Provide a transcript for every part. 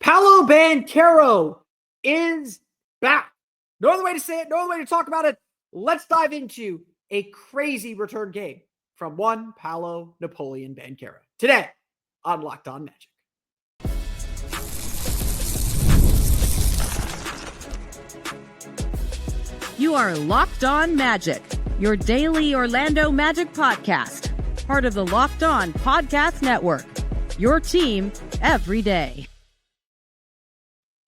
Paolo Banchero is back. No other way to say it, no other way to talk about it. Let's dive into a crazy return game from one Paolo Napoleon Banchero today on Locked On Magic. You are Locked On Magic, your daily Orlando Magic podcast, part of the Locked On Podcast Network, your team every day.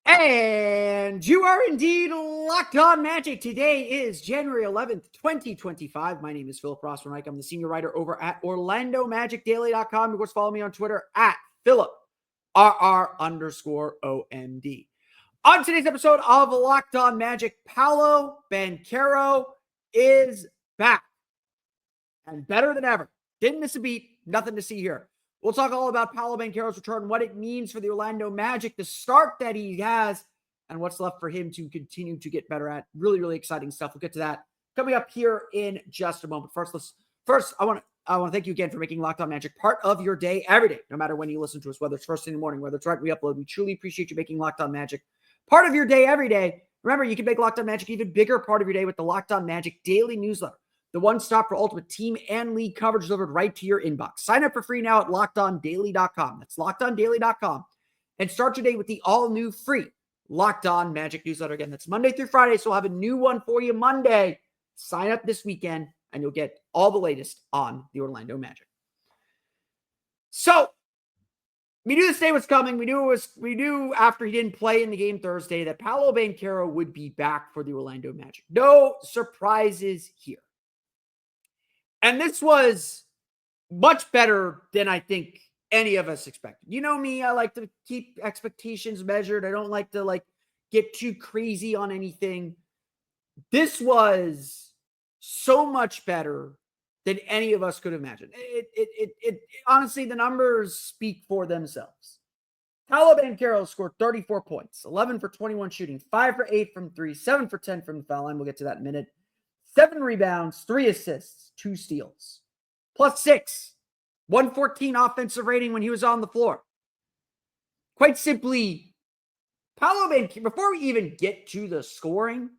And you are indeed Locked On Magic. Today is January 11th, 2025. My name is Philip Rossman-Reich. I'm the senior writer over at OrlandoMagicDaily.com. Of course, follow me on Twitter at PhilipRR_OMD. On today's episode of Locked On Magic, Paolo Banchero is back and better than ever. Didn't miss a beat. Nothing to see here. We'll talk all about Paolo Banchero's return, what it means for the Orlando Magic, the start that he has, and what's left for him to continue to get better at. Really, really exciting stuff. We'll get to that coming up here in just a moment. First, I want to thank you again for making Locked On Magic part of your day every day, no matter when you listen to us, whether it's first thing in the morning, whether it's right when we upload. We truly appreciate you making Locked On Magic part of your day every day. Remember, you can make Locked On Magic even bigger part of your day with the Locked On Magic daily newsletter. The one-stop for ultimate team and league coverage delivered right to your inbox. Sign up for free now at LockedOnDaily.com. That's LockedOnDaily.com. And start your day with the all-new free Locked On Magic newsletter. Again, that's Monday through Friday, so we'll have a new one for you Monday. Sign up this weekend, and you'll get all the latest on the Orlando Magic. So, we knew this day was coming. We knew after he didn't play in the game Thursday that Paolo Banchero would be back for the Orlando Magic. No surprises here. And this was much better than I think any of us expected. You know me, I like to keep expectations measured. I don't like to get too crazy on anything. This was so much better than any of us could imagine. It honestly, the numbers speak for themselves. Paolo Banchero scored 34 points, 11 for 21 shooting, 5 for 8 from 3, 7 for 10 from the foul line. We'll get to that in a minute. 7 rebounds, 3 assists, 2 steals. +6. 114 offensive rating when he was on the floor. Quite simply, Paolo Banchero, before we even get to the scoring,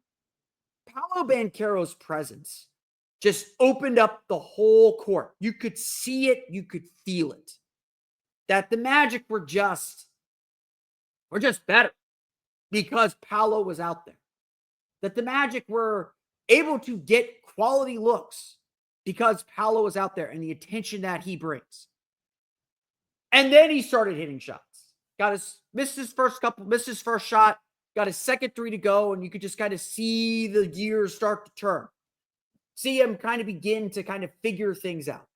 Paolo Banchero's presence just opened up the whole court. You could see it, you could feel it. That the Magic were just better because Paolo was out there. That the Magic were able to get quality looks because Paolo was out there and the attention that he brings. And then he started hitting shots. Missed his first shot, got his second 3 to go, and you could just kind of see the gears start to turn. See him kind of begin to kind of figure things out.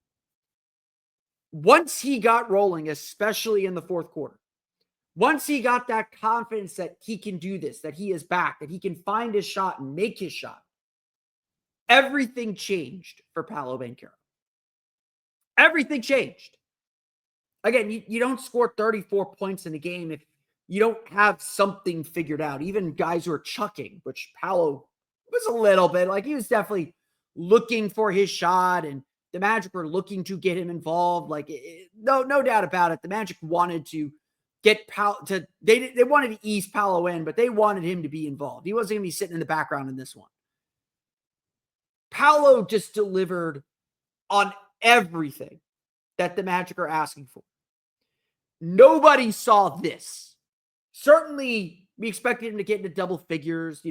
Once he got rolling, especially in the fourth quarter, once he got that confidence that he can do this, that he is back, that he can find his shot and make his shot, everything changed for Paolo Banchero. Everything changed. Again, you don't score 34 points in a game if you don't have something figured out. Even guys who are chucking, which Paolo was a little bit, he was definitely looking for his shot, and the Magic were looking to get him involved. No doubt about it. The Magic wanted to get Paolo they wanted to ease Paolo in, but they wanted him to be involved. He wasn't going to be sitting in the background in this one. Paolo just delivered on everything that the Magic are asking for. Nobody saw this. Certainly, we expected him to get into double figures,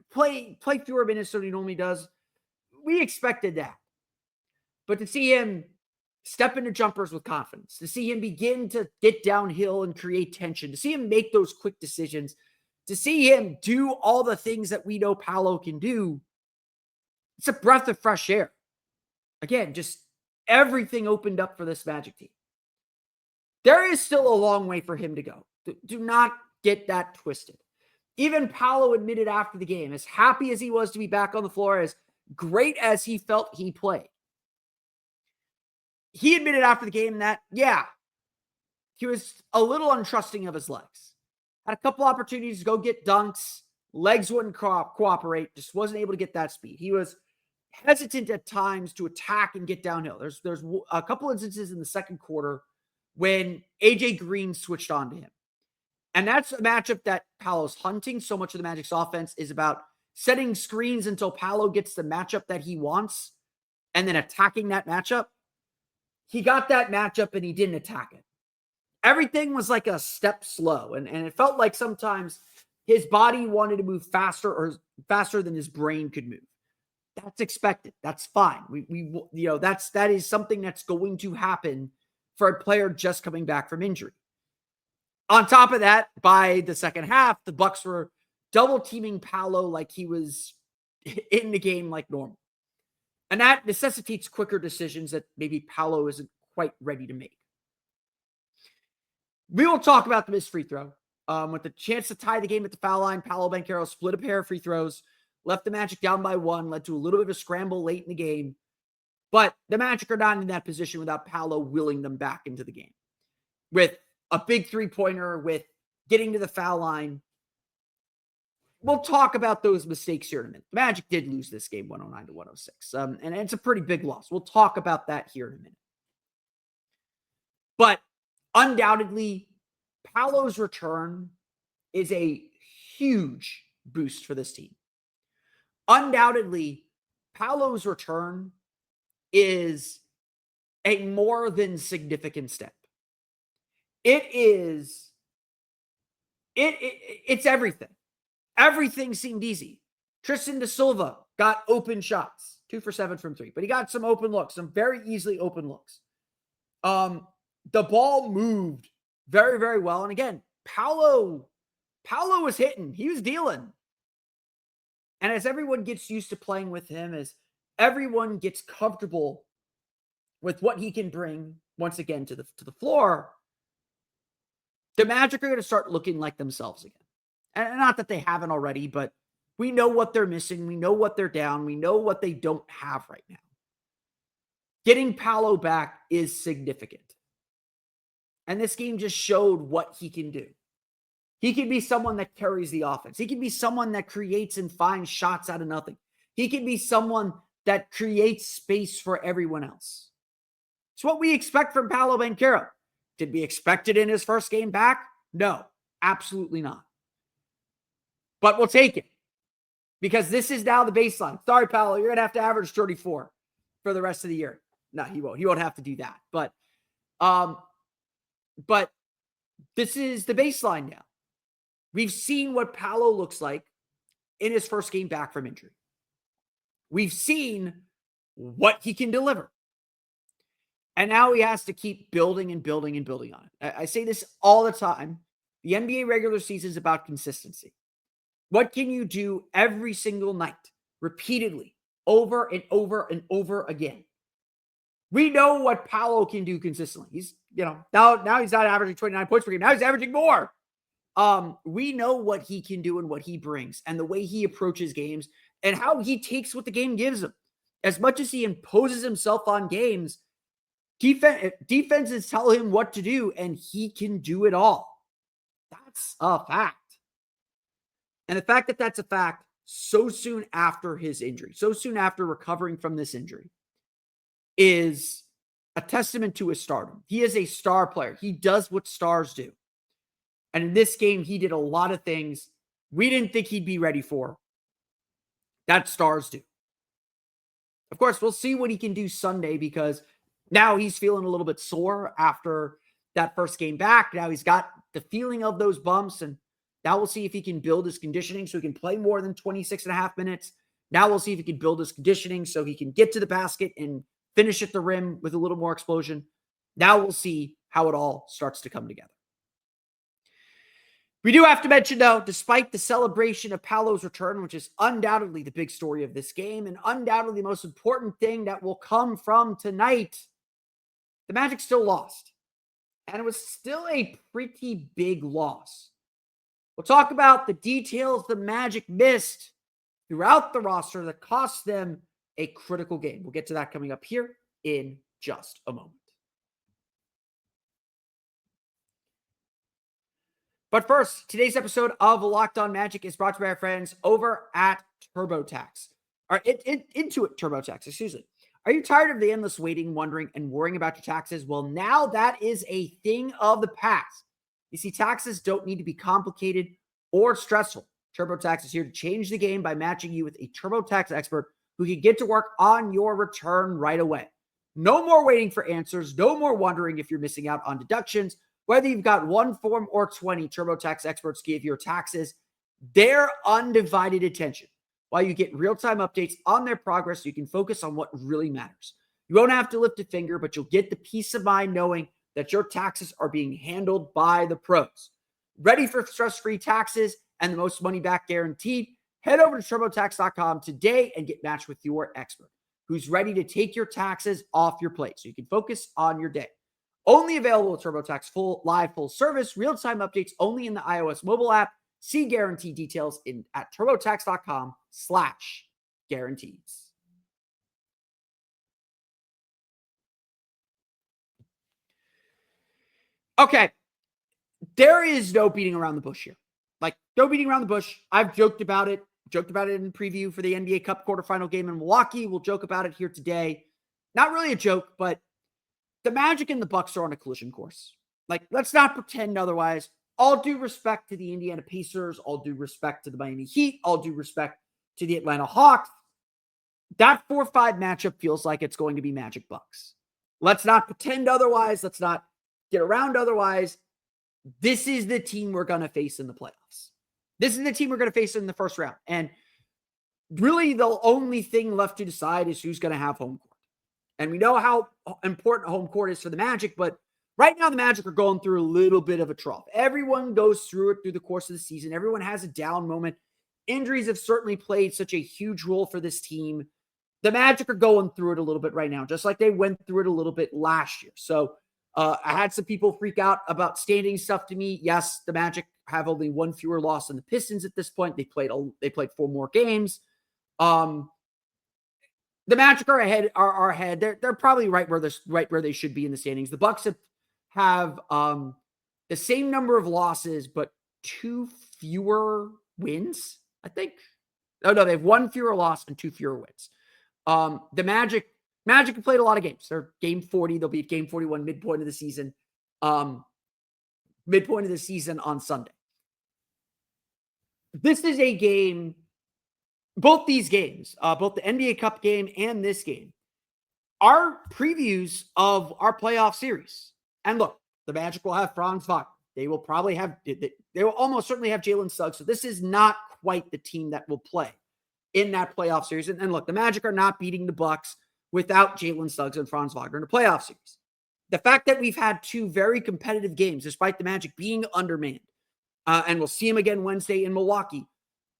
play fewer minutes than he normally does. We expected that. But to see him step into jumpers with confidence, to see him begin to get downhill and create tension, to see him make those quick decisions, to see him do all the things that we know Paolo can do, it's a breath of fresh air. Again, just everything opened up for this Magic team. There is still a long way for him to go. Do not get that twisted. Even Paolo admitted after the game, as happy as he was to be back on the floor, as great as he felt he played, he admitted after the game that, he was a little untrusting of his legs. Had a couple opportunities to go get dunks. Legs wouldn't cooperate. Just wasn't able to get that speed. He was hesitant at times to attack and get downhill. There's a couple instances in the second quarter when AJ Green switched on to him. And that's a matchup that Paolo's hunting. So much of the Magic's offense is about setting screens until Paolo gets the matchup that he wants and then attacking that matchup. He got that matchup and he didn't attack it. Everything was like a step slow. And it felt like sometimes his body wanted to move faster than his brain could move. That's expected. That's fine. That is something that's going to happen for a player just coming back from injury. On top of that, by the second half, the Bucks were double teaming Paolo like he was in the game like normal. And that necessitates quicker decisions that maybe Paolo isn't quite ready to make. We will talk about the missed free throw. With the chance to tie the game at the foul line, Paolo Banchero split a pair of free throws, left the Magic down by one, led to a little bit of a scramble late in the game. But the Magic are not in that position without Paolo willing them back into the game. With a big three-pointer, with getting to the foul line. We'll talk about those mistakes here in a minute. The Magic did lose this game 109-106. And it's a pretty big loss. We'll talk about that here in a minute. But undoubtedly, Paolo's return is a huge boost for this team. Undoubtedly, Paolo's return is a more than significant step. It's everything. Everything seemed easy. Tristan Da Silva got open shots, 2 for 7 from 3, but he got some open looks, some very easily open looks. The ball moved very, very well. And again, Paolo was hitting. He was dealing. And as everyone gets used to playing with him, as everyone gets comfortable with what he can bring once again to the floor, the Magic are going to start looking like themselves again. And not that they haven't already, but we know what they're missing. We know what they're down. We know what they don't have right now. Getting Paolo back is significant. And this game just showed what he can do. He can be someone that carries the offense. He can be someone that creates and finds shots out of nothing. He can be someone that creates space for everyone else. It's what we expect from Paolo Banchero. Did we expect it in his first game back? No, absolutely not. But we'll take it because this is now the baseline. Sorry, Paolo, you're going to have to average 34 for the rest of the year. No, he won't. He won't have to do that. But this is the baseline now. We've seen what Paolo looks like in his first game back from injury. We've seen what he can deliver. And now he has to keep building and building and building on it. I say this all the time. The NBA regular season is about consistency. What can you do every single night, repeatedly, over and over and over again? We know what Paolo can do consistently. He's, now he's not averaging 29 points per game. Now he's averaging more. We know what he can do and what he brings and the way he approaches games and how he takes what the game gives him. As much as he imposes himself on games, defenses tell him what to do and he can do it all. That's a fact. And the fact that that's a fact so soon after his injury, so soon after recovering from this injury, is a testament to his stardom. He is a star player. He does what stars do. And in this game, he did a lot of things we didn't think he'd be ready for. That stars do. Of course, we'll see what he can do Sunday because now he's feeling a little bit sore after that first game back. Now he's got the feeling of those bumps, and now we'll see if he can build his conditioning so he can play more than 26 and a half minutes. Now we'll see if he can build his conditioning so he can get to the basket and finish at the rim with a little more explosion. Now we'll see how it all starts to come together. We do have to mention, though, despite the celebration of Paolo's return, which is undoubtedly the big story of this game and undoubtedly the most important thing that will come from tonight, the Magic still lost. And it was still a pretty big loss. We'll talk about the details the Magic missed throughout the roster that cost them a critical game. We'll get to that coming up here in just a moment. But first, today's episode of Locked On Magic is brought to you by our friends over at TurboTax. Or Intuit TurboTax, excuse me. Are you tired of the endless waiting, wondering, and worrying about your taxes? Well, now that is a thing of the past. You see, taxes don't need to be complicated or stressful. TurboTax is here to change the game by matching you with a TurboTax expert who can get to work on your return right away. No more waiting for answers. No more wondering if you're missing out on deductions. Whether you've got one form or 20, TurboTax experts give your taxes their undivided attention while you get real-time updates on their progress so you can focus on what really matters. You won't have to lift a finger, but you'll get the peace of mind knowing that your taxes are being handled by the pros. Ready for stress-free taxes and the most money back guaranteed? Head over to TurboTax.com today and get matched with your expert who's ready to take your taxes off your plate so you can focus on your day. Only available with TurboTax full service, real-time updates only in the iOS mobile app. See guarantee details at TurboTax.com/guarantees. Okay. There is no beating around the bush here. Like, no beating around the bush. I've joked about it in preview for the NBA Cup quarterfinal game in Milwaukee. We'll joke about it here today. Not really a joke, but the Magic and the Bucks are on a collision course. Like, let's not pretend otherwise. All due respect to the Indiana Pacers, all due respect to the Miami Heat, all due respect to the Atlanta Hawks. That 4-5 matchup feels like it's going to be Magic Bucks. Let's not pretend otherwise. Let's not get around otherwise. This is the team we're going to face in the playoffs. This is the team we're going to face in the first round. And really the only thing left to decide is who's going to have home court. And we know how important home court is for the Magic, but right now the Magic are going through a little bit of a trough. Everyone goes through it through the course of the season. Everyone has a down moment. Injuries have certainly played such a huge role for this team. The Magic are going through it a little bit right now, just like they went through it a little bit last year. So I had some people freak out about standing stuff to me. Yes, the Magic have only one fewer loss than the Pistons at this point. They played 4 more games. The Magic are ahead. They're probably right where they should be in the standings. The Bucks have the same number of losses, but 2 fewer wins, I think. Oh no, they have 1 fewer loss and 2 fewer wins. The Magic have played a lot of games. They're game 40. They'll be at game 41, midpoint of the season. Midpoint of the season on Sunday. This is a game, both these games, both the NBA Cup game and this game, are previews of our playoff series. And look, the Magic will have Franz Wagner. They will almost certainly have Jalen Suggs. So this is not quite the team that will play in that playoff series. And look, the Magic are not beating the Bucks without Jalen Suggs and Franz Wagner in a playoff series. The fact that we've had 2 very competitive games, despite the Magic being undermanned, and we'll see them again Wednesday in Milwaukee,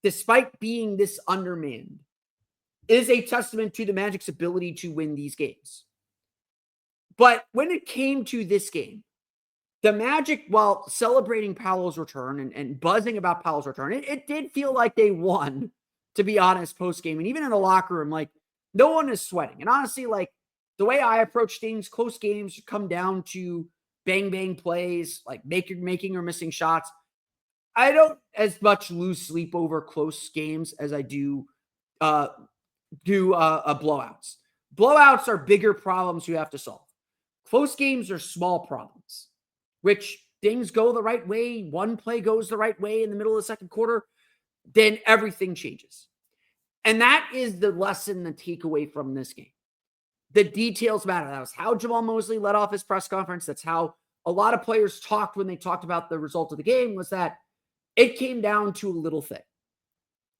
despite being this undermanned, is a testament to the Magic's ability to win these games. But when it came to this game, the Magic, while celebrating Paolo's return and buzzing about Paolo's return, it did feel like they won, to be honest, post-game. And even in the locker room, like, no one is sweating. And honestly, like, the way I approach things, close games come down to bang plays, like making or missing shots. I don't as much lose sleep over close games as I do blowouts. Blowouts are bigger problems you have to solve. Close games are small problems, which things go the right way. One play goes the right way in the middle of the second quarter, then everything changes. And that is the lesson, the takeaway from this game. The details matter. That was how Jamal Mosley led off his press conference. That's how a lot of players talked when they talked about the result of the game, was that it came down to a little thing.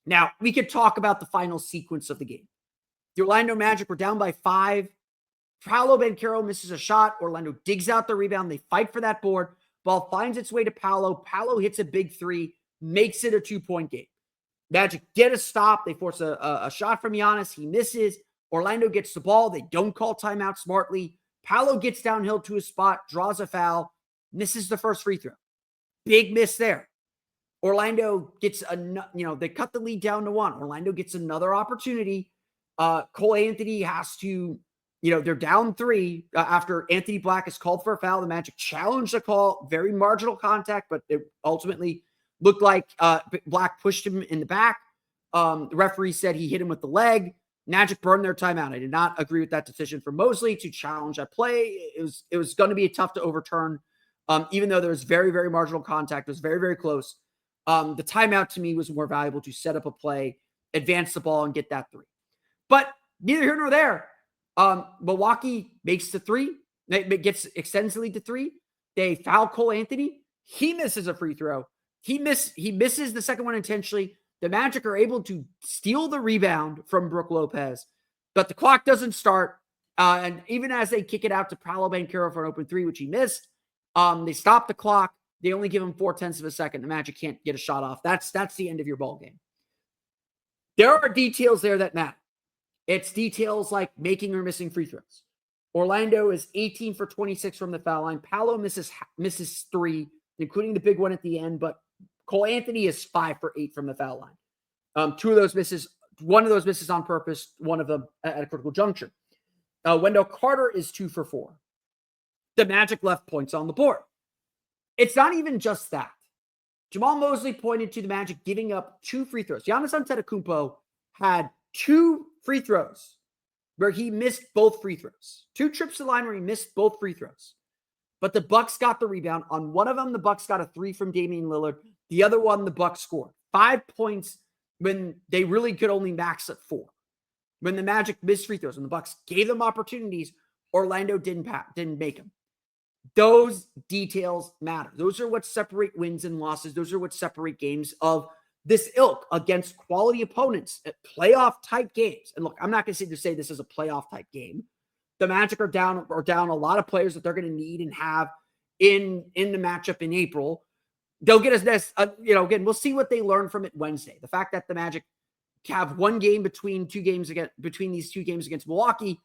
Now, we could talk about the final sequence of the game. The Orlando Magic were down by 5. Paolo Banchero misses a shot. Orlando digs out the rebound. They fight for that board. Ball finds its way to Paolo. Paolo hits a big 3, makes it a 2-point game. Magic get a stop. They force a shot from Giannis. He misses. Orlando gets the ball. They don't call timeout smartly. Paolo gets downhill to his spot, draws a foul, misses the first free throw. Big miss there. Orlando gets they cut the lead down to 1. Orlando gets another opportunity. Cole Anthony has to, they're down 3 after Anthony Black is called for a foul. The Magic challenged the call, very marginal contact, but it ultimately looked like Black pushed him in the back. The referee said he hit him with the leg. Magic burned their timeout. I did not agree with that decision for Mosley to challenge that play. It was going to be tough to overturn Even though there was very, very marginal contact, it was very, very close. The timeout to me was more valuable to set up a play, advance the ball, and get that 3. But neither here nor there. Milwaukee makes the 3. It gets extends the lead to 3. They foul Cole Anthony. He misses a free throw. He misses the second one intentionally. The Magic are able to steal the rebound from Brook Lopez, but the clock doesn't start. And even as they kick it out to Paolo Banchero for an open 3, which he missed, they stop the clock. They only give him 0.4 of a second. The Magic can't get a shot off. That's the end of your ball game. There are details there that matter. It's details like making or missing free throws. Orlando is 18 for 26 from the foul line. Paolo misses 3, including the big one at the end, but Cole Anthony is 5 for 8 from the foul line. 2 of those misses, one of those misses on purpose, one of them at a critical juncture. Wendell Carter is 2 for 4. The Magic left points on the board. It's not even just that. Jamal Mosley pointed to the Magic giving up 2 free throws. Giannis Antetokounmpo had 2 free throws where he missed both free throws. 2 trips to the line where he missed both free throws. But the Bucks got the rebound. On one of them, the Bucks got a 3 from Damian Lillard. The other one, the Bucks scored 5 points when they really could only max at 4. When the Magic missed free throws, when the Bucks gave them opportunities, Orlando didn't make them. Those details matter. Those are what separate wins and losses. Those are what separate games of this ilk against quality opponents at playoff type games. And look, I'm not going to say this is a playoff type game. The Magic are down a lot of players that they're going to need and have in the matchup in April. They'll get us this, again, we'll see what they learn from it Wednesday. The fact that the Magic have one game between these 2 games against Milwaukee,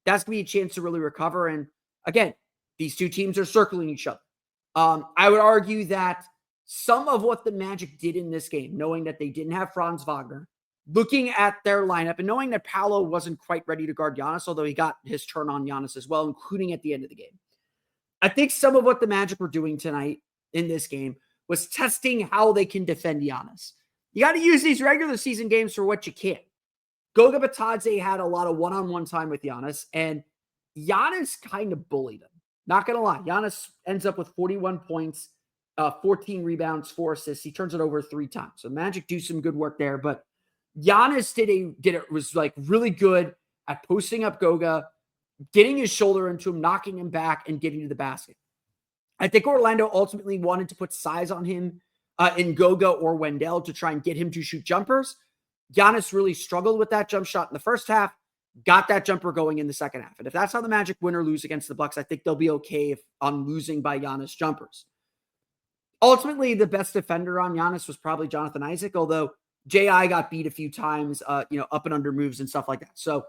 that's going to be a chance to really recover. And again, these 2 teams are circling each other. I would argue that some of what the Magic did in this game, knowing that they didn't have Franz Wagner, looking at their lineup and knowing that Paolo wasn't quite ready to guard Giannis, although he got his turn on Giannis as well, including at the end of the game. I think some of what the Magic were doing tonight in this game was testing how they can defend Giannis. You got to use these regular season games for what you can. Goga Bitadze had a lot of one-on-one time with Giannis, and Giannis kind of bullied him. Not going to lie. Giannis ends up with 41 points, 14 rebounds, 4 assists. He turns it over 3 times. So Magic do some good work there, but Giannis was like really good at posting up Goga, getting his shoulder into him, knocking him back, and getting to the basket. I think Orlando ultimately wanted to put size on him in Goga or Wendell to try and get him to shoot jumpers. Giannis really struggled with that jump shot in the first half, got that jumper going in the second half. And if that's how the Magic win or lose against the Bucks, I think they'll be okay on losing by Giannis jumpers. Ultimately, the best defender on Giannis was probably Jonathan Isaac, although J.I. got beat a few times, up and under moves and stuff like that. So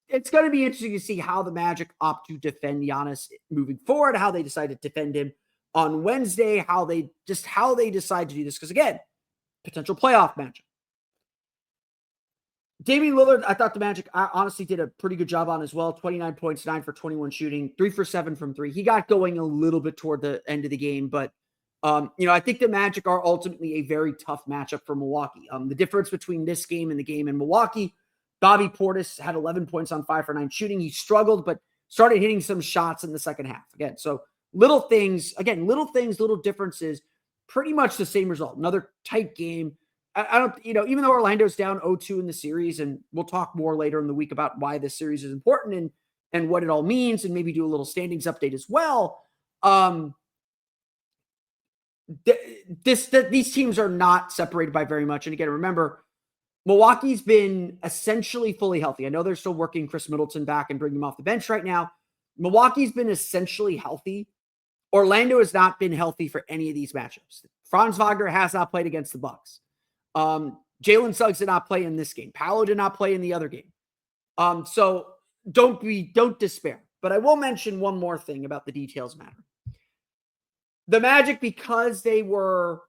it's going to be interesting to see how the Magic opt to defend Giannis moving forward, how they decide to defend him on Wednesday, how they decide to do this. Because again, potential playoff matchup. Damian Lillard, I thought the Magic honestly did a pretty good job on as well. 29 points, 9 for 21 shooting, 3 for 7 from 3. He got going a little bit toward the end of the game, but I think the Magic are ultimately a very tough matchup for Milwaukee. The difference between this game and the game in Milwaukee, Bobby Portis had 11 points on 5 for 9 shooting. He struggled, but started hitting some shots in the second half. Again, so little things, little differences, pretty much the same result. Another tight game. I don't, even though Orlando's down 0-2 in the series, and we'll talk more later in the week about why this series is important and what it all means, and maybe do a little standings update as well. These teams are not separated by very much. And again, remember, Milwaukee's been essentially fully healthy. I know they're still working Chris Middleton back and bringing him off the bench right now. Milwaukee's been essentially healthy. Orlando has not been healthy for any of these matchups. Franz Wagner has not played against the Bucks. Jalen Suggs did not play in this game. Paolo did not play in the other game. So don't despair. But I will mention one more thing about the details matter. The Magic, because they were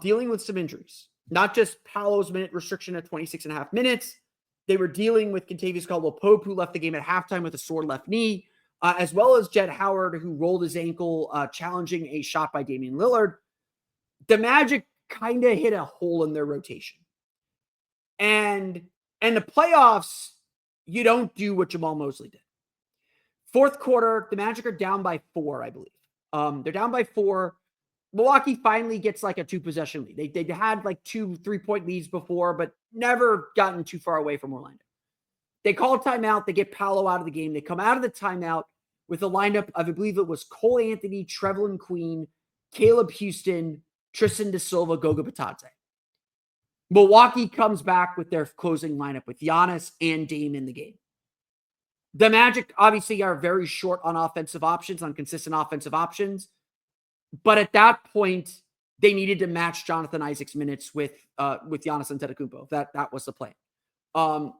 dealing with some injuries, not just Paolo's minute restriction at 26.5 minutes. They were dealing with Kentavious Caldwell-Pope, who left the game at halftime with a sore left knee, as well as Jett Howard, who rolled his ankle, challenging a shot by Damian Lillard. The Magic kind of hit a hole in their rotation. And the playoffs, you don't do what Jamal Mosley did. Fourth quarter, the Magic are down by 4, I believe. They're down by 4. Milwaukee finally gets like a 2-possession lead. They had like 2 3-point leads before, but never gotten too far away from Orlando. They call a timeout. They get Paolo out of the game. They come out of the timeout with a lineup of, I believe it was Cole Anthony, Trevelyan Queen, Caleb Houston, Tristan Da Silva, Goga Bitadze. Milwaukee comes back with their closing lineup with Giannis and Dame in the game. The Magic obviously are very short on offensive options, on consistent offensive options. But at that point, they needed to match Jonathan Isaac's minutes with Giannis Antetokounmpo. That was the plan.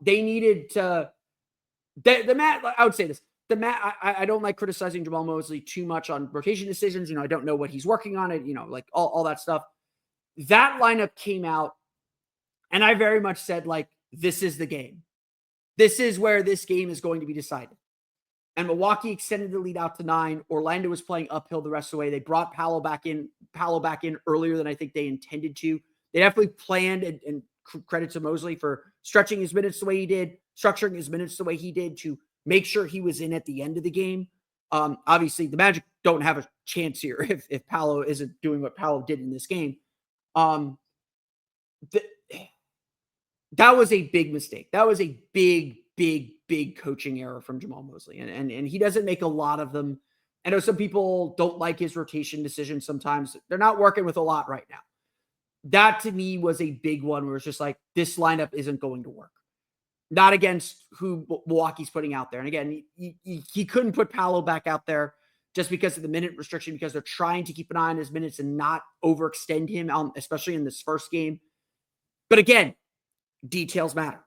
They needed to. I would say this. I don't like criticizing Jamal Mosley too much on rotation decisions. I don't know what he's working on it. Like all that stuff. That lineup came out, and I very much said, like, this is the game. This is where this game is going to be decided. And Milwaukee extended the lead out to 9. Orlando was playing uphill the rest of the way. They brought Paolo back in earlier than I think they intended to. They definitely planned, and credit to Mosley for stretching his minutes the way he did, structuring his minutes the way he did to make sure he was in at the end of the game. Obviously, the Magic don't have a chance here if Paolo isn't doing what Paolo did in this game. That was a big mistake. That was a big coaching error from Jamal Mosley. And he doesn't make a lot of them. I know some people don't like his rotation decisions sometimes. They're not working with a lot right now. That to me was a big one where it's just like, this lineup isn't going to work. Not against who Milwaukee's putting out there. And again, he couldn't put Paolo back out there just because of the minute restriction, because they're trying to keep an eye on his minutes and not overextend him, especially in this first game. But again, details matter.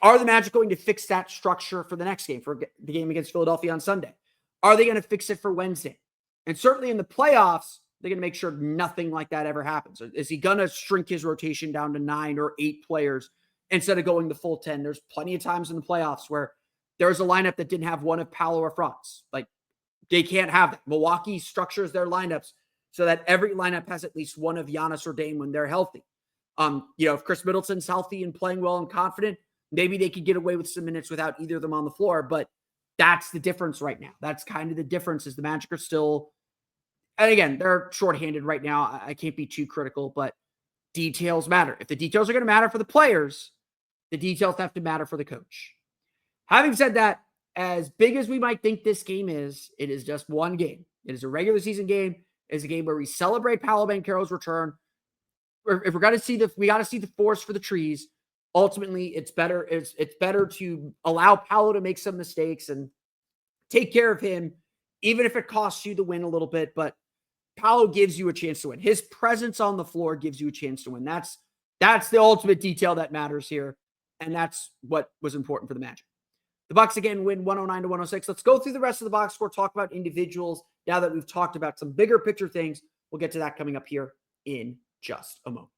Are the Magic going to fix that structure for the next game, for the game against Philadelphia on Sunday? Are they going to fix it for Wednesday? And certainly in the playoffs, they're going to make sure nothing like that ever happens. Is he going to shrink his rotation down to 9 or 8 players instead of going the full 10? There's plenty of times in the playoffs where there's a lineup that didn't have one of Paolo or Franz. Like, they can't have that. Milwaukee structures their lineups so that every lineup has at least one of Giannis or Dame when they're healthy. If Chris Middleton's healthy and playing well and confident, maybe they could get away with some minutes without either of them on the floor. But that's the difference right now. That's kind of the difference, is the Magic are still, and again, they're shorthanded right now. I can't be too critical, but details matter. If the details are going to matter for the players, the details have to matter for the coach. Having said that, as big as we might think this game is, it is just one game. It is a regular season game. It is a game where we celebrate Paolo Banchero's return. If we're going to see we got to see the forest for the trees. Ultimately, it's better to allow Paolo to make some mistakes and take care of him, even if it costs you the win a little bit. But Paolo gives you a chance to win. His presence on the floor gives you a chance to win. That's the ultimate detail that matters here, and that's what was important for the Magic. The Bucks again win 109-106. Let's go through the rest of the box score, talk about individuals now that we've talked about some bigger picture things. We'll get to that coming up here in just a moment.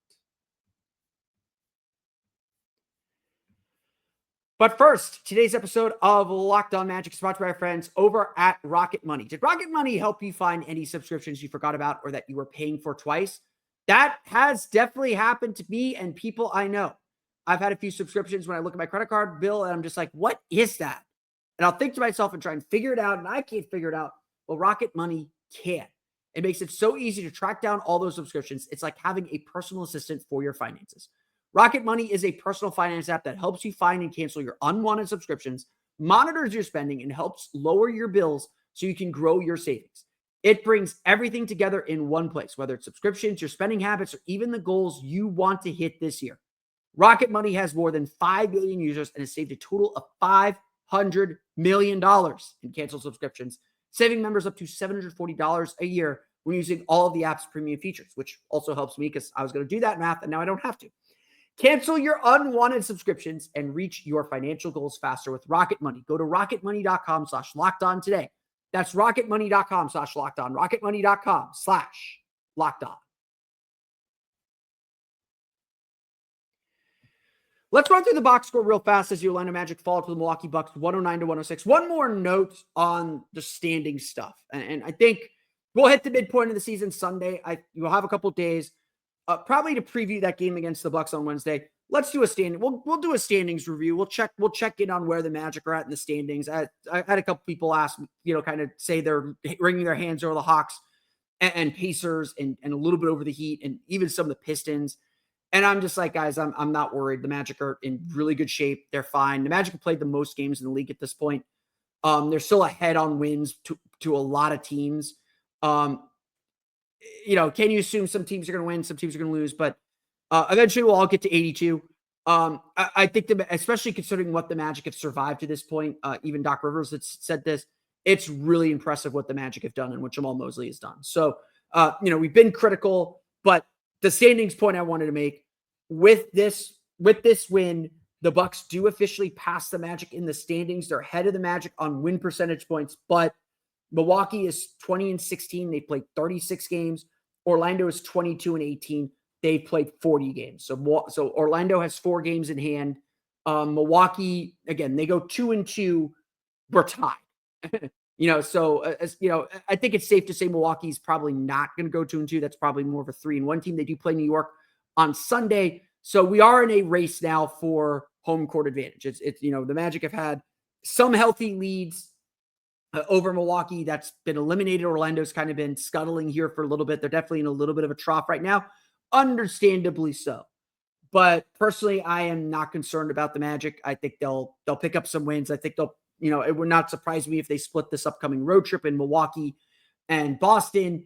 But first, today's episode of Locked On Magic is brought to you by our friends over at Rocket Money. Did Rocket Money help you find any subscriptions you forgot about or that you were paying for twice? That has definitely happened to me and people I know. I've had a few subscriptions when I look at my credit card bill and I'm just like, what is that? And I'll think to myself and try and figure it out, and I can't figure it out. Well, Rocket Money can. It makes it so easy to track down all those subscriptions. It's like having a personal assistant for your finances. Rocket Money is a personal finance app that helps you find and cancel your unwanted subscriptions, monitors your spending, and helps lower your bills so you can grow your savings. It brings everything together in one place, whether it's subscriptions, your spending habits, or even the goals you want to hit this year. Rocket Money has more than 5 million users and has saved a total of $500 million in canceled subscriptions, saving members up to $740 a year when using all of the app's premium features, which also helps me because I was going to do that math and now I don't have to. Cancel your unwanted subscriptions and reach your financial goals faster with Rocket Money. Go to rocketmoney.com/lockedon today. That's rocketmoney.com/lockedon. rocketmoney.com/lockedon. Let's run through the box score real fast as the Orlando Magic fall to the Milwaukee Bucks 109-106. One more note on the standing stuff. And I think we'll hit the midpoint of the season Sunday. You'll have a couple days probably to preview that game against the Bucks on Wednesday. let's do a standing. We'll do a standings review. We'll check in on where the Magic are at in the standings. I had a couple people ask, kind of say they're wringing their hands over the Hawks and Pacers and a little bit over the Heat and even some of the Pistons. And I'm just like, guys, I'm not worried. The Magic are in really good shape. They're fine. The Magic have played the most games in the league at this point. They're still ahead on wins to a lot of teams. Can you assume some teams are going to win, some teams are going to lose, but eventually we'll all get to 82. I think especially considering what the Magic have survived to this point, even Doc Rivers has said this, it's really impressive what the Magic have done and what Jamal Mosley has done. So, we've been critical, but the standings point I wanted to make with this win, the Bucks do officially pass the Magic in the standings. They're ahead of the Magic on win percentage points, but Milwaukee is 20-16. They played 36 games. Orlando is 22-18. They've played 40 games. So Orlando has 4 games in hand. Milwaukee, again, they go 2-2. We're tied. I think it's safe to say Milwaukee's probably not going to go 2-2. That's probably more of a 3-1 team. They do play New York on Sunday. So we are in a race now for home court advantage. It's the Magic have had some healthy leads over Milwaukee. That's been eliminated. Orlando's kind of been scuttling here for a little bit. They're definitely in a little bit of a trough right now. Understandably so. But personally, I am not concerned about the Magic. I think they'll pick up some wins. I think it would not surprise me if they split this upcoming road trip in Milwaukee and Boston.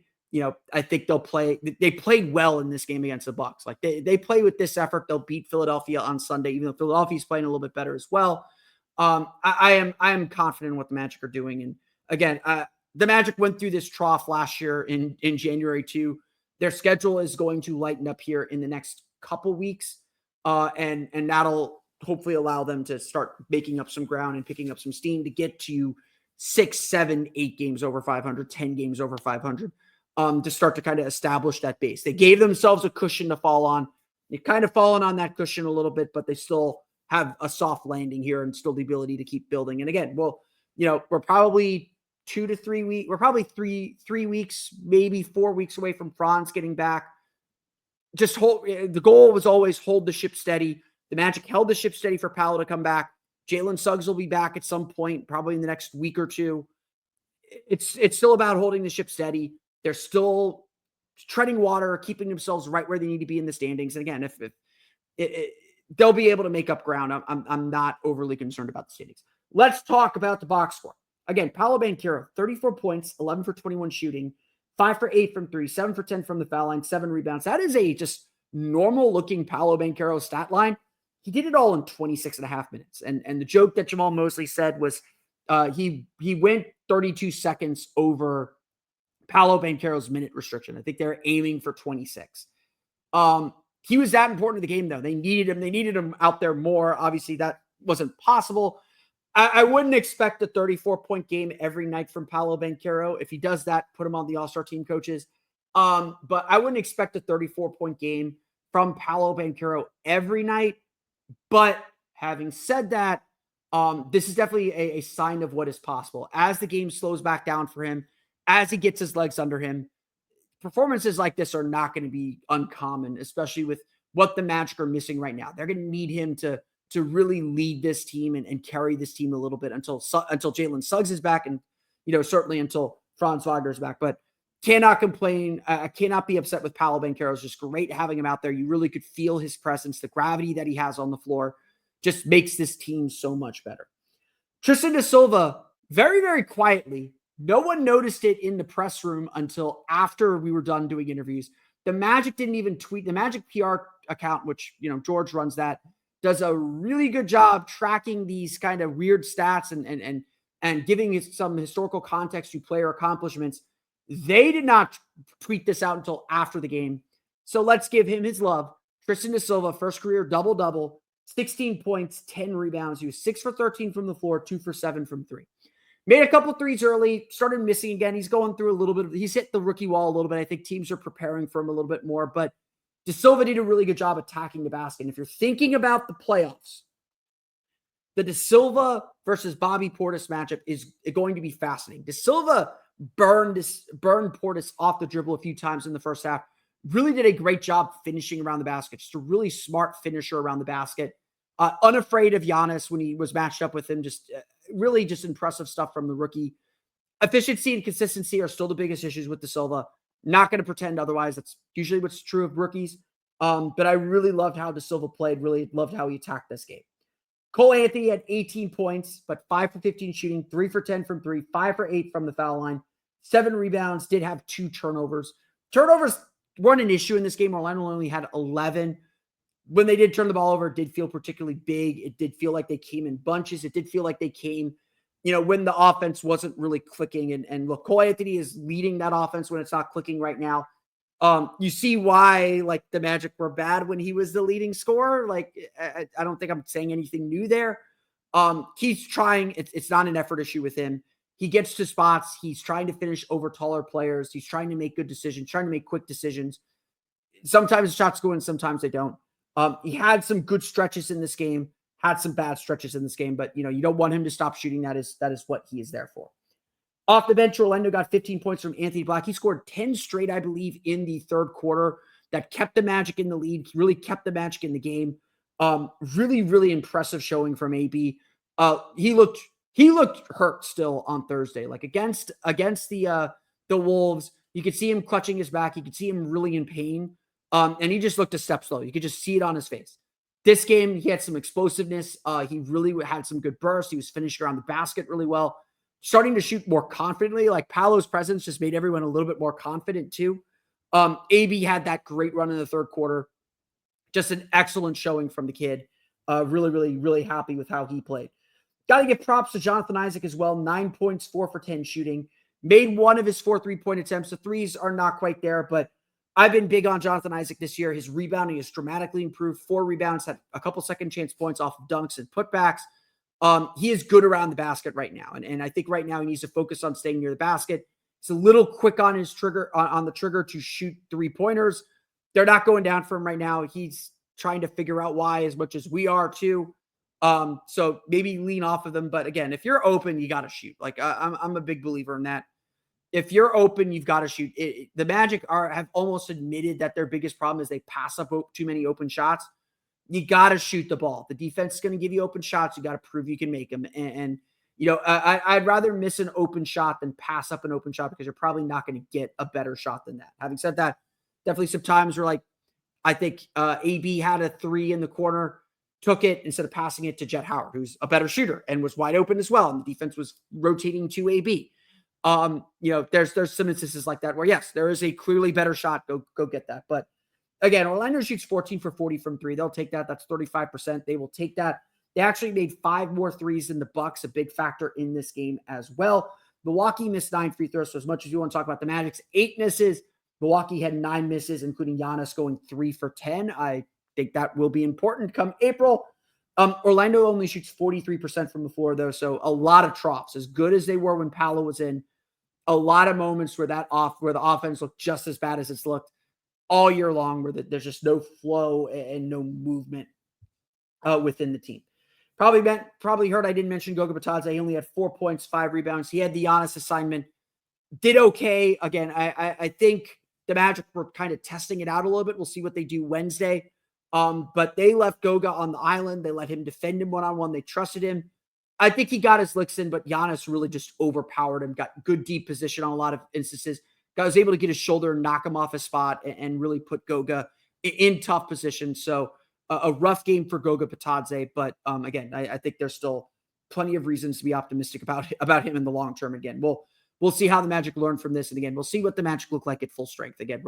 I think they'll play. They played well in this game against the Bucks. Like they play with this effort. They'll beat Philadelphia on Sunday, even though Philadelphia's playing a little bit better as well. I am confident in what the Magic are doing. And again, the Magic went through this trough last year in January too. Their schedule is going to lighten up here in the next couple weeks, and that'll hopefully allow them to start making up some ground and picking up some steam to get to 6, 7, 8 games over 500, 10 games over 500. To start to kind of establish that base. They gave themselves a cushion to fall on. They've kind of fallen on that cushion a little bit, but they still have a soft landing here and still the ability to keep building. And again, we're probably 2 to 3 weeks. We're probably three weeks, maybe 4 weeks away from Franz getting back. The goal was always hold the ship steady. The Magic held the ship steady for Paolo to come back. Jalen Suggs will be back at some point, probably in the next week or two. It's still about holding the ship steady. They're still treading water, keeping themselves right where they need to be in the standings. And again, if they'll be able to make up ground, I'm not overly concerned about the standings. Let's talk about the box score. Again, Paolo Banchero, 34 points, 11 for 21 shooting, 5 for 8 from 3, 7 for 10 from the foul line, 7 rebounds. That is a just normal-looking Paolo Banchero stat line. He did it all in 26 and a half minutes. And the joke that Jamal Mosley said was he went 32 seconds over Paolo Banchero's minute restriction. I think they're aiming for 26. He was that important to the game, though. They needed him. They needed him out there more. Obviously, that wasn't possible. I wouldn't expect a 34-point game every night from Paolo Banchero. If he does that, put him on the All-Star team, coaches. But I wouldn't expect a 34-point game from Paolo Banchero every night. But having said that, this is definitely a sign of what is possible. As the game slows back down for him, as he gets his legs under him, performances like this are not going to be uncommon, especially with what the Magic are missing right now. They're going to need him to really lead this team and carry this team a little bit until Jalen Suggs is back and, certainly until Franz Wagner is back. But cannot complain. I cannot be upset with Paolo Banchero. It's just great having him out there. You really could feel his presence. The gravity that he has on the floor just makes this team so much better. Tristan Da Silva, very, very quietly, no one noticed it in the press room until after we were done doing interviews. The Magic didn't even tweet. The Magic PR account, which, George runs that, does a really good job tracking these kind of weird stats and giving some historical context to player accomplishments. They did not tweet this out until after the game. So let's give him his love. Tristan Da Silva, first career double-double, 16 points, 10 rebounds. He was 6 for 13 from the floor, 2 for 7 from 3. Made a couple threes early, started missing again. He's going through a little bit he's hit the rookie wall a little bit. I think teams are preparing for him a little bit more, but Da Silva did a really good job attacking the basket. And if you're thinking about the playoffs, the Da Silva versus Bobby Portis matchup is going to be fascinating. Da Silva burned Portis off the dribble a few times in the first half. really did a great job finishing around the basket. Just a really smart finisher around the basket. Unafraid of Giannis when he was matched up with him. Just really just impressive stuff from the rookie. Efficiency and consistency are still the biggest issues with Da Silva. Not going to pretend otherwise. That's usually what's true of rookies. But I really loved how Da Silva played. Really loved how he attacked this game. Cole Anthony had 18 points, but 5 for 15 shooting, 3 for 10 from 3, 5 for 8 from the foul line, 7 rebounds, did have 2 turnovers. Turnovers weren't an issue in this game. Orlando only had 11. When they did turn the ball over, it did feel particularly big. It did feel like they came in bunches. It did feel like they came, when the offense wasn't really clicking. And look, Cole Anthony is leading that offense when it's not clicking right now. You see why like the Magic were bad when he was the leading scorer. Like, I don't think I'm saying anything new there. He's trying. It's not an effort issue with him. He gets to spots. He's trying to finish over taller players. He's trying to make good decisions, trying to make quick decisions. Sometimes the shots go in, sometimes they don't. He had some good stretches in this game, had some bad stretches in this game, but you don't want him to stop shooting. That is what he is there for. Off the bench, Orlando got 15 points from Anthony Black. He scored 10 straight, I believe, in the third quarter. That kept the Magic in the lead. He really kept the Magic in the game. Really, really impressive showing from AB. He looked hurt still on Thursday. Like against the Wolves, you could see him clutching his back. You could see him really in pain. And he just looked a step slow. You could just see it on his face. This game, he had some explosiveness. He really had some good bursts. He was finishing around the basket really well. Starting to shoot more confidently. Like Paolo's presence just made everyone a little bit more confident too. AB had that great run in the third quarter. Just an excellent showing from the kid. Really, really, really happy with how he played. Got to give props to Jonathan Isaac as well. 9 points, 4 for 10 shooting. Made one of his 4 3-point attempts. The threes are not quite there, but I've been big on Jonathan Isaac this year. His rebounding has dramatically improved. 4 rebounds, had a couple second chance points off of dunks and putbacks. He is good around the basket right now. And I think right now he needs to focus on staying near the basket. He's a little quick on his trigger, on the trigger to shoot 3-pointers. They're not going down for him right now. He's trying to figure out why as much as we are too. So maybe lean off of them. But again, if you're open, you got to shoot. Like I'm a big believer in that. If you're open, you've got to shoot. The Magic have almost admitted that their biggest problem is they pass up too many open shots. You got to shoot the ball. The defense is going to give you open shots. You got to prove you can make them. And I'd rather miss an open shot than pass up an open shot because you're probably not going to get a better shot than that. Having said that, definitely some times where I think AB had a 3 in the corner, took it instead of passing it to Jet Howard, who's a better shooter and was wide open as well. And the defense was rotating to AB. There's some instances like that where yes, there is a clearly better shot. Go get that. But again, Orlando shoots 14 for 40 from 3. They'll take that. That's 35%. They will take that. They actually made 5 more threes than the Bucks, a big factor in this game as well. Milwaukee missed 9 free throws. So as much as you want to talk about the Magic's 8 misses, Milwaukee had 9 misses, including Giannis going 3 for 10. I think that will be important come April. Orlando only shoots 43% from the floor, though. So a lot of troughs, as good as they were when Paolo was in. A lot of moments where the offense looked just as bad as it's looked all year long, where there's just no flow and no movement within the team. Probably heard I didn't mention Goga Bitadze. He only had 4 points, 5 rebounds. He had the Giannis assignment. Did okay. Again, I think the Magic were kind of testing it out a little bit. We'll see what they do Wednesday. But they left Goga on the island. They let him defend him one-on-one. They trusted him. I think he got his licks in, but Giannis really just overpowered him, got good deep position on a lot of instances. Guy was able to get his shoulder and knock him off his spot and really put Goga in tough position. So a rough game for Goga Bitadze. But again, I think there's still plenty of reasons to be optimistic about him in the long term. Again, we'll see how the Magic learn from this. And again, we'll see what the Magic look like at full strength. Again,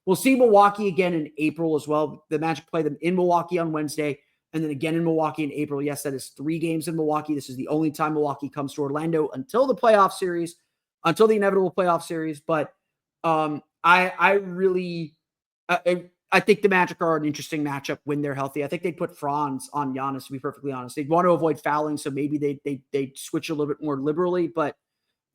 we'll see Milwaukee again in April as well. The Magic play them in Milwaukee on Wednesday. And then again in Milwaukee in April. Yes, that is 3 games in Milwaukee. This is the only time Milwaukee comes to Orlando until the playoff series, until the inevitable playoff series. But I think the Magic are an interesting matchup when they're healthy. I think they'd put Franz on Giannis, to be perfectly honest. They'd want to avoid fouling, so maybe they'd switch a little bit more liberally. But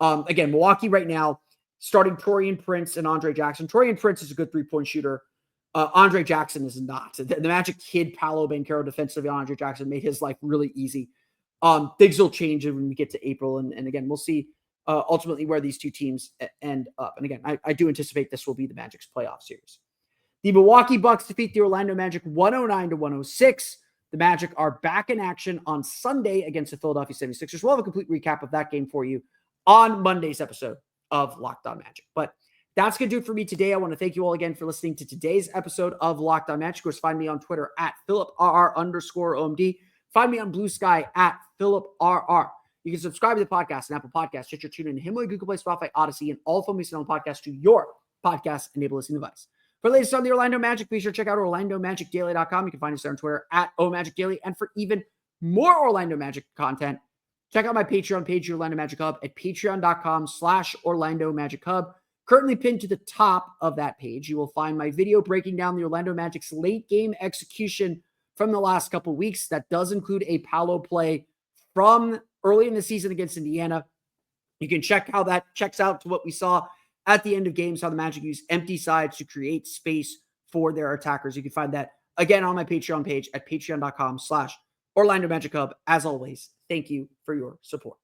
again, Milwaukee right now, starting Taurean Prince and Andre Jackson. Taurean Prince is a good 3-point shooter. Andre Jackson is not. The Magic hid Paolo Banchero defensively on Andre Jackson, made his life really easy. Things will change when we get to April. And again, we'll see ultimately where these two teams end up. And again, I do anticipate this will be the Magic's playoff series. The Milwaukee Bucks defeat the Orlando Magic 109-106. The Magic are back in action on Sunday against the Philadelphia 76ers. We'll have a complete recap of that game for you on Monday's episode of Locked On Magic. But that's going to do it for me today. I want to thank you all again for listening to today's episode of Locked On Magic. Of course, find me on Twitter at PhilipRR_OMD. Find me on Blue Sky at PhilipRR. You can subscribe to the podcast on Apple Podcasts, Stitcher, TuneIn, Himalaya, Google Play, Spotify, Odyssey, and all phone based on podcasts to your podcast-enabled listening device. For the latest on the Orlando Magic, be sure to check out OrlandoMagicDaily.com. You can find us there on Twitter at OMagicDaily. And for even more Orlando Magic content, check out my Patreon page, the Orlando Magic Hub, at patreon.com/Orlando Magic Hub. Currently pinned to the top of that page, you will find my video breaking down the Orlando Magic's late game execution from the last couple weeks. That does include a Paolo play from early in the season against Indiana. You can check how that checks out to what we saw at the end of games, how the Magic use empty sides to create space for their attackers. You can find that again on my Patreon page at patreon.com/Orlando Magic Hub. As always, thank you for your support.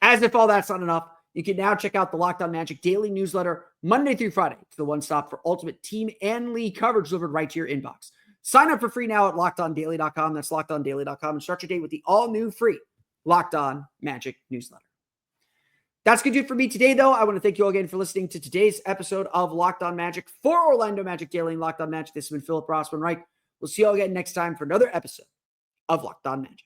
As if all that's not enough, you can now check out the Locked On Magic daily newsletter Monday through Friday. It's the one stop for ultimate team and league coverage delivered right to your inbox. Sign up for free now at LockedOnDaily.com. That's LockedOnDaily.com, and start your day with the all-new free Locked On Magic newsletter. That's going to do it for me today, though. I want to thank you all again for listening to today's episode of Locked On Magic for Orlando Magic Daily and Locked On Magic. This has been Philip Rossman-Reich. We'll see you all again next time for another episode of Locked On Magic.